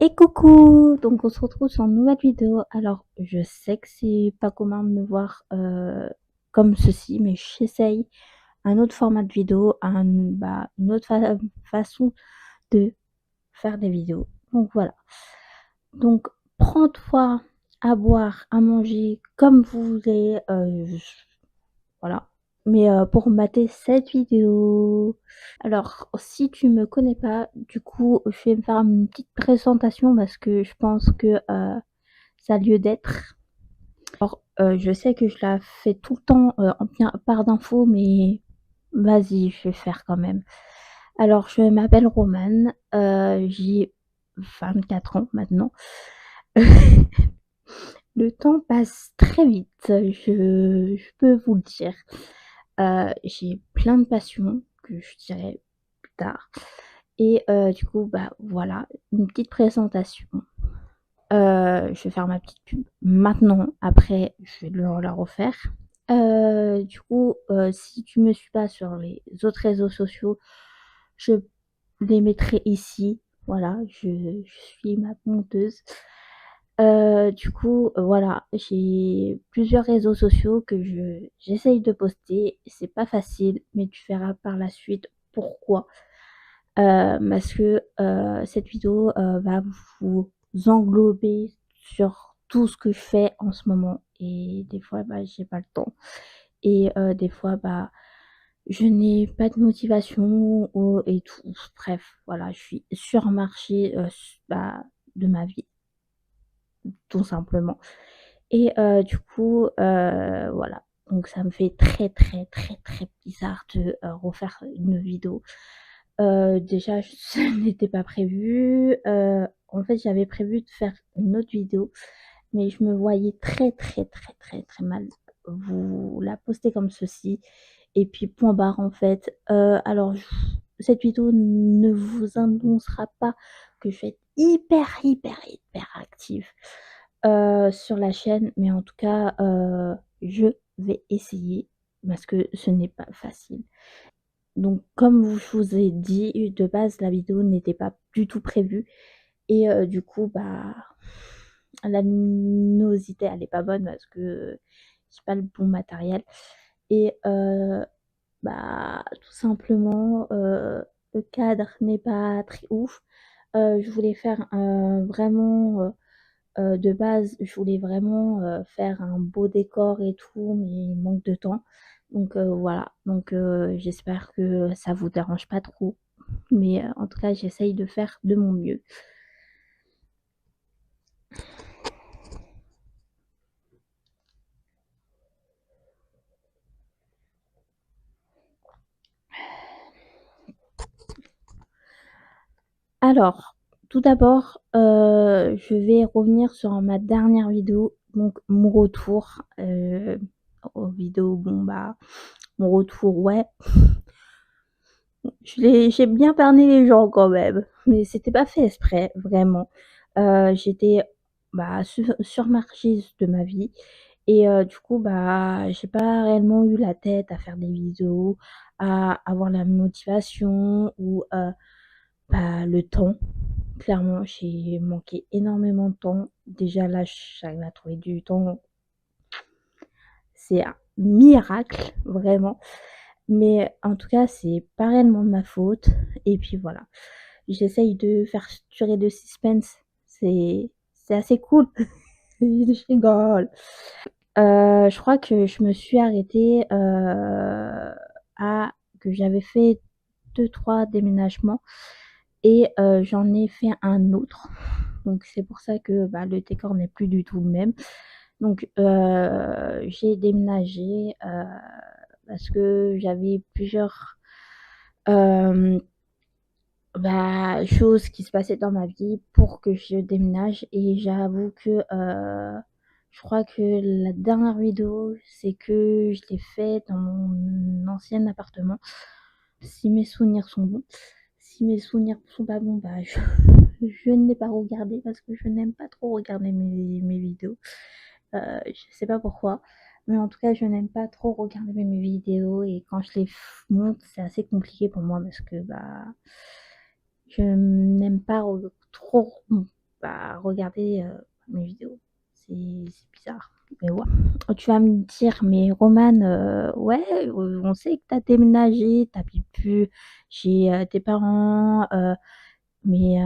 Et coucou! Donc on se retrouve sur une nouvelle vidéo. Alors je sais que c'est pas commun de me voir comme ceci, mais j'essaye un autre format de vidéo, une autre façon de faire des vidéos. Donc voilà. Donc prends-toi à boire, à manger comme vous voulez. Voilà. Mais pour mater cette vidéo. Alors, si tu me connais pas, du coup, je vais me faire une petite présentation parce que je pense que ça a lieu d'être. Alors, je sais que je la fais tout le temps en bien part d'infos, mais vas-y, je vais faire quand même. Alors, je m'appelle Romane, j'ai 24 ans maintenant. Le temps passe très vite, je peux vous le dire. J'ai plein de passions que je dirais plus tard. Et du coup, bah voilà, une petite présentation. Je vais faire ma petite pub maintenant. Après, je vais la refaire. Du coup, si tu me suis pas sur les autres réseaux sociaux, je les mettrai ici. Voilà, je suis ma monteuse. Du coup, voilà, j'ai plusieurs réseaux sociaux que j'essaye de poster. C'est pas facile, mais tu verras par la suite pourquoi. Parce que cette vidéo va vous englober sur tout ce que je fais en ce moment. Et des fois, bah, j'ai pas le temps. Et des fois, bah, je n'ai pas de motivation et tout. Bref, voilà, je suis surmarchée bah, de ma vie, tout simplement. Et du coup, voilà. Donc ça me fait très très très très bizarre de refaire une vidéo. Déjà, ça n'était pas prévu. En fait, j'avais prévu de faire une autre vidéo, mais je me voyais très très très très très mal vous la poster comme ceci. Et puis point barre en fait. Alors cette vidéo ne vous annoncera pas que je vais être hyper hyper hyper active sur la chaîne, mais en tout cas, je vais essayer parce que ce n'est pas facile. Donc comme je vous ai dit, de base, la vidéo n'était pas du tout prévue et du coup, bah, la luminosité, elle est pas bonne parce que j'ai pas le bon matériel et bah, tout simplement, le cadre n'est pas très ouf. Je voulais faire vraiment, de base, je voulais vraiment faire un beau décor et tout, mais il manque de temps. Donc voilà, donc j'espère que ça vous dérange pas trop. Mais en tout cas, j'essaye de faire de mon mieux. Alors, tout d'abord, je vais revenir sur ma dernière vidéo, donc mon retour aux vidéos, bon bah, mon retour, ouais. J'ai bien berné les gens quand même, mais c'était pas fait exprès, vraiment. J'étais bah, surmarchée de ma vie et du coup, bah, j'ai pas réellement eu la tête à faire des vidéos, à avoir la motivation ou bah, le temps. Clairement, j'ai manqué énormément de temps. Déjà là, j'arrive à trouver du temps, c'est un miracle, vraiment. Mais en tout cas, c'est pas réellement de ma faute. Et puis voilà. J'essaye de faire durer le suspense. C'est assez cool. Je rigole. Je crois que je me suis arrêtée à que j'avais fait deux trois déménagements et j'en ai fait un autre. Donc c'est pour ça que bah, le décor n'est plus du tout le même. Donc j'ai déménagé parce que j'avais plusieurs euh, bah, choses qui se passaient dans ma vie pour que je déménage. Et j'avoue que je crois que la dernière vidéo, c'est que je l'ai fait dans mon ancien appartement. Si mes souvenirs sont bons. Si mes souvenirs sont pas bons, bah, je ne l'ai pas regardé parce que je n'aime pas trop regarder mes vidéos. Je sais pas pourquoi. Mais en tout cas, je n'aime pas trop regarder mes vidéos et quand je les monte, c'est assez compliqué pour moi parce que bah, je n'aime pas trop bah, regarder, mes vidéos. C'est bizarre, mais ouais. Tu vas me dire: «Mais Romane, ouais, on sait que tu as déménagé, tu habites plus chez, tes parents, mais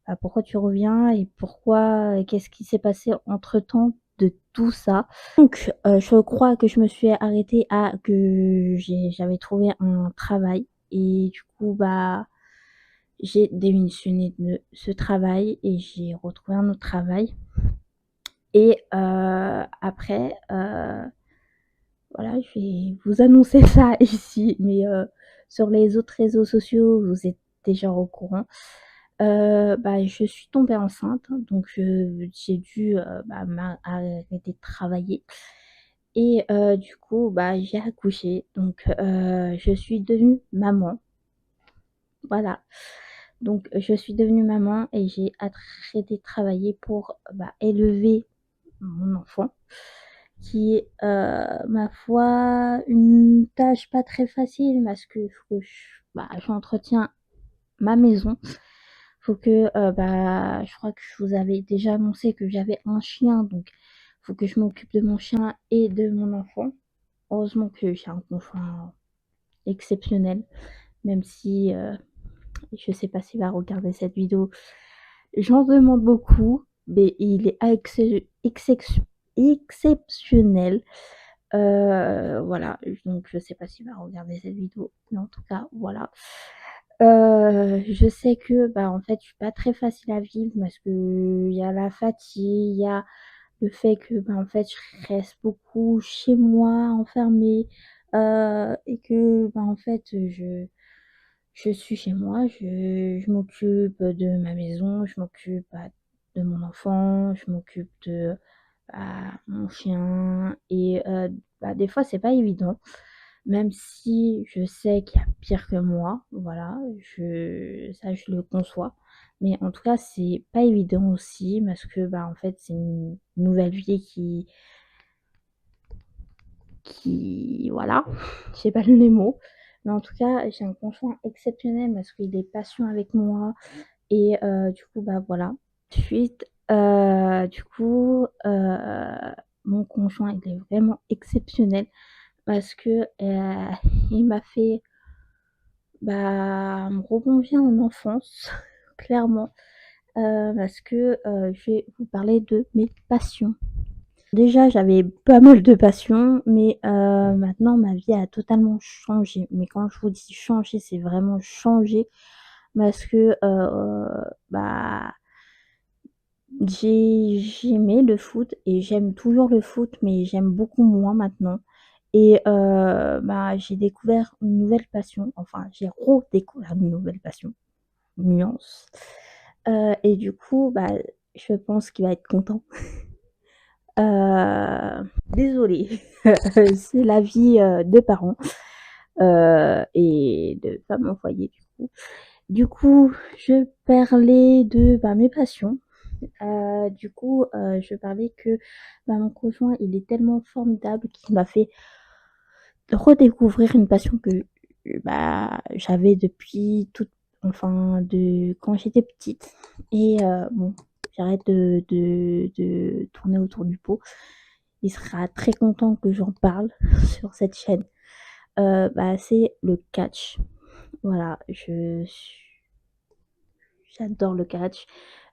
bah, pourquoi tu reviens et pourquoi qu'est-ce qui s'est passé entre-temps de tout ça?» Donc je crois que je me suis arrêtée à que j'avais trouvé un travail et du coup, bah, j'ai démissionné de ce travail et j'ai retrouvé un autre travail et après, voilà, je vais vous annoncer ça ici, mais sur les autres réseaux sociaux, vous êtes déjà au courant. Bah, je suis tombée enceinte, donc j'ai dû, bah, arrêter de travailler et du coup, bah, j'ai accouché, donc je suis devenue maman, voilà. Donc je suis devenue maman et j'ai arrêté de travailler pour, bah, élever mon enfant qui est, ma foi, une tâche pas très facile parce que faut que bah, j'entretiens ma maison. Faut que, bah, je crois que je vous avais déjà annoncé que j'avais un chien, donc faut que je m'occupe de mon chien et de mon enfant. Heureusement que j'ai un conjoint exceptionnel, même si, je sais pas s'il va regarder cette vidéo. J'en demande beaucoup, mais il est exceptionnel. Voilà, donc je sais pas s'il va regarder cette vidéo, mais en tout cas, voilà. Je sais que, bah, en fait, je suis pas très facile à vivre parce qu'il y a la fatigue, il y a le fait que, bah, en fait, je reste beaucoup chez moi, enfermée, et que, bah, en fait, je suis chez moi, je m'occupe de ma maison, je m'occupe, bah, de mon enfant, je m'occupe de, bah, mon chien et bah, des fois, c'est pas évident, même si je sais qu'il y a pire que moi, voilà, je le conçois. Mais en tout cas, c'est pas évident aussi parce que, bah, en fait, c'est une nouvelle vie qui voilà, je sais pas les mots. Mais en tout cas, j'ai un conjoint exceptionnel parce qu'il est patient avec moi et du coup, bah, voilà. Ensuite, du coup, mon conjoint, il est vraiment exceptionnel parce que, il m'a fait, bah, me rebondir en enfance, clairement, parce que, je vais vous parler de mes passions. Déjà, j'avais pas mal de passions, mais maintenant ma vie a totalement changé. Mais quand je vous dis changer, c'est vraiment changer parce que, bah, j'aimais le foot et j'aime toujours le foot, mais j'aime beaucoup moins maintenant et bah, j'ai découvert une nouvelle passion, enfin j'ai redécouvert une nouvelle passion, nuance, et du coup, bah, je pense qu'il va être content. Désolée, c'est la vie, de parents, et de femme au foyer du coup. Du coup, je parlais de, bah, mes passions. Du coup, je parlais que, bah, mon conjoint, il est tellement formidable qu'il m'a fait redécouvrir une passion que, bah, j'avais depuis toute enfin de quand j'étais petite et bon, j'arrête de tourner autour du pot. Il sera très content que j'en parle sur cette chaîne. Bah, c'est le catch. Voilà, j'adore le catch.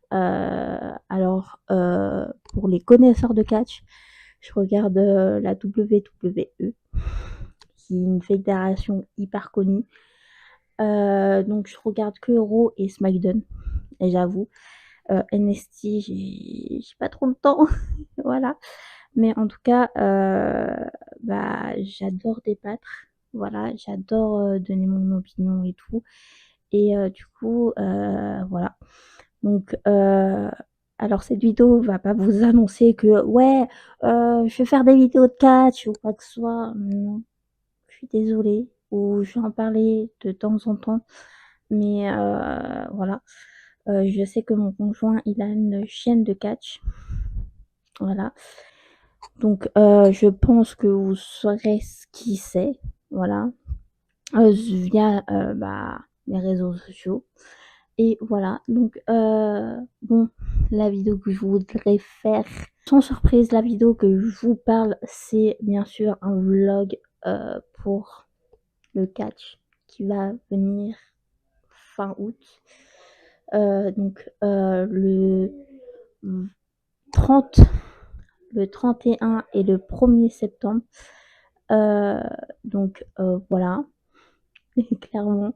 Alors, pour les connaisseurs de catch, je regarde, la WWE, qui est une fédération hyper connue. Donc je regarde que Raw et SmackDown et j'avoue, NXT, j'ai pas trop le temps, voilà. Mais en tout cas, bah, j'adore débattre, voilà, j'adore, donner mon opinion et tout et du coup, voilà. Donc alors cette vidéo va pas vous annoncer que: «Ouais, je vais faire des vidéos de catch» ou quoi que ce soit, non, je suis désolée ou je vais en parler de temps en temps, mais voilà. Je sais que mon conjoint, il a une chaîne de catch, voilà. Donc je pense que vous saurez ce qui c'est, voilà, via, bah, les réseaux sociaux et voilà donc bon la vidéo que je voudrais faire. Sans surprise, la vidéo que je vous parle, c'est bien sûr un vlog pour le catch qui va venir fin août. Donc le 30, le 31 et le 1er septembre. Donc voilà, clairement.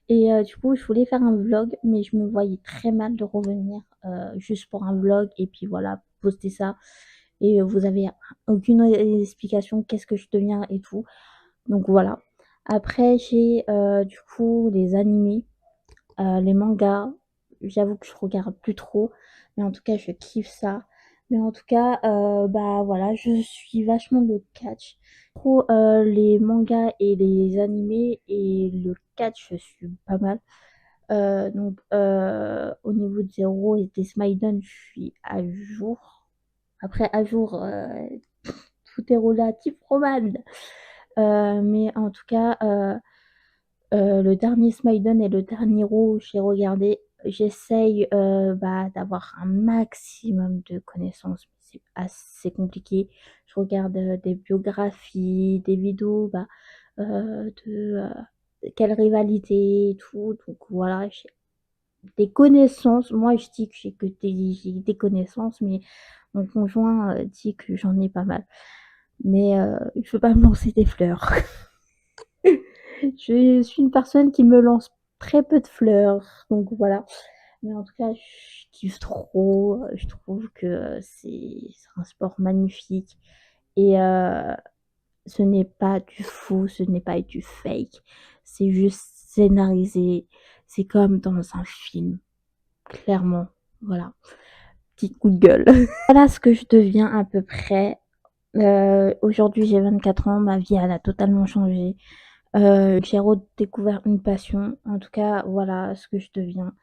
Et du coup, je voulais faire un vlog, mais je me voyais très mal de revenir juste pour un vlog et puis voilà, poster ça. Et vous avez aucune explication, qu'est-ce que je deviens et tout. Donc voilà. Après, j'ai du coup les animés, les mangas. J'avoue que je regarde plus trop, mais en tout cas, je kiffe ça. Mais en tout cas, bah voilà, je suis vachement le catch. Trop les mangas et les animés et le catch, je suis pas mal. Donc au niveau de Zero et des Smiden, je suis à jour. Après, à jour, tout est relatif, Roman. Mais en tout cas, le dernier Smiden et le dernier Raw, j'ai regardé. J'essaye bah, d'avoir un maximum de connaissances, mais c'est assez compliqué. Je regarde des biographies, des vidéos bah, de quelle rivalité et tout. Donc voilà, j'ai des connaissances. Moi, je dis que j'ai des connaissances, mais mon conjoint dit que j'en ai pas mal. Mais je ne veux pas me lancer des fleurs. Je suis une personne qui me lance très peu de fleurs, donc voilà. Mais en tout cas, je kiffe trop. Je trouve que c'est un sport magnifique. Et ce n'est pas du faux, ce n'est pas du fake. C'est juste scénarisé. C'est comme dans un film, clairement. Voilà. Petit coup de gueule. Voilà ce que je deviens à peu près. Aujourd'hui, j'ai 24 ans. Ma vie, elle a totalement changé. J'ai redécouvert une passion. En tout cas, voilà ce que je deviens.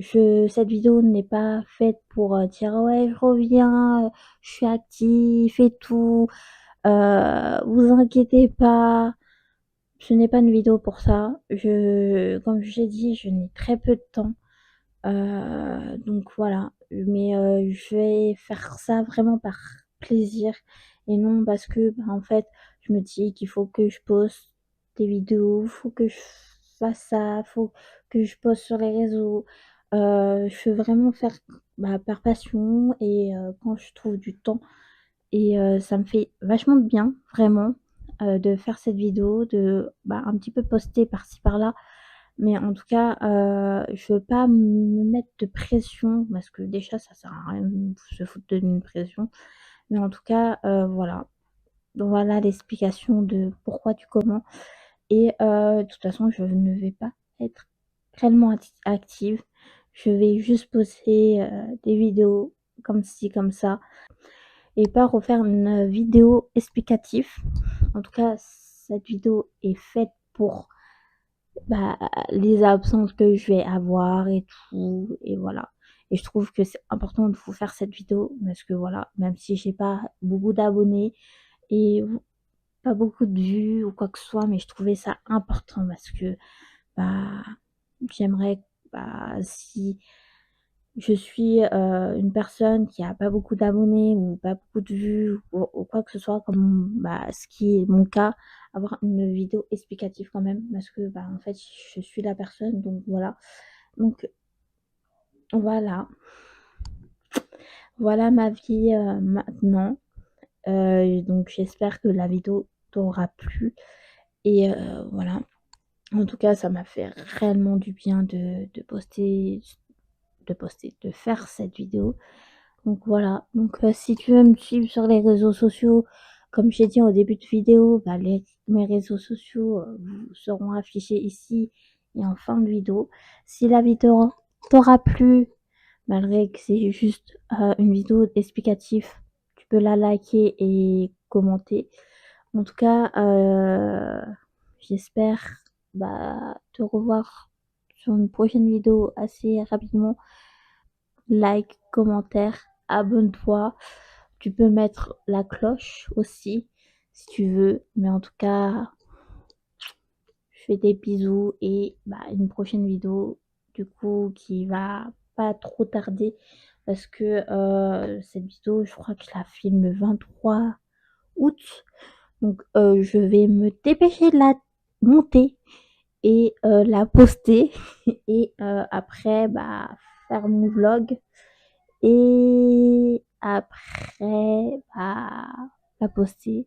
Cette vidéo n'est pas faite pour dire ouais, je reviens, je suis actif et tout. Vous inquiétez pas, ce n'est pas une vidéo pour ça. Comme j'ai dit, je n'ai très peu de temps. Donc voilà. Mais je vais faire ça vraiment par plaisir et non parce que, bah, en fait, je me dis qu'il faut que je poste des vidéos, faut que je fasse ça, faut que je poste sur les réseaux. Je veux vraiment faire bah, par passion et quand je trouve du temps. Et ça me fait vachement de bien, vraiment, de faire cette vidéo, de bah, un petit peu poster par-ci par-là. Mais en tout cas, je veux pas me mettre de pression parce que déjà ça sert à rien de se foutre d'une pression. Mais en tout cas, voilà. Donc voilà l'explication de pourquoi, du comment. Et de toute façon, je ne vais pas être réellement active. Je vais juste poster des vidéos comme ci, comme ça et pas refaire une vidéo explicative. En tout cas, cette vidéo est faite pour bah, les absences que je vais avoir et tout. Et voilà. Et je trouve que c'est important de vous faire cette vidéo parce que voilà, même si j'ai pas beaucoup d'abonnés et pas beaucoup de vues ou quoi que ce soit, mais je trouvais ça important parce que bah, j'aimerais, bah, si je suis une personne qui a pas beaucoup d'abonnés ou pas beaucoup de vues ou quoi que ce soit, comme bah, ce qui est mon cas, avoir une vidéo explicative quand même, parce que bah, en fait, je suis la personne, donc voilà. Donc voilà, voilà ma vie maintenant. Donc j'espère que la vidéo t'aura plu. Et voilà. En tout cas, ça m'a fait réellement du bien de faire cette vidéo. Donc voilà, donc si tu veux me suivre sur les réseaux sociaux, comme j'ai dit au début de vidéo, bah, mes réseaux sociaux vous seront affichés ici et en fin de vidéo. Si la vidéo t'aura plu, malgré que c'est juste une vidéo explicative, tu peux la liker et commenter. En tout cas, j'espère bah, te revoir sur une prochaine vidéo assez rapidement. Like, commentaire, abonne-toi. Tu peux mettre la cloche aussi si tu veux. Mais en tout cas, je fais des bisous et bah, une prochaine vidéo du coup qui va pas trop tarder parce que, cette vidéo, je crois que je la filme le 23 août. Donc, je vais me dépêcher de la monter et la poster et après, bah, faire mon vlog et après, bah, la poster.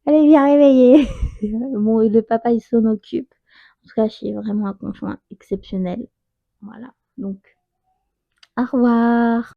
Elle est bien réveillée. Bon, le papa, il s'en occupe. En tout cas, j'ai vraiment un conjoint exceptionnel. Voilà. Donc, au revoir.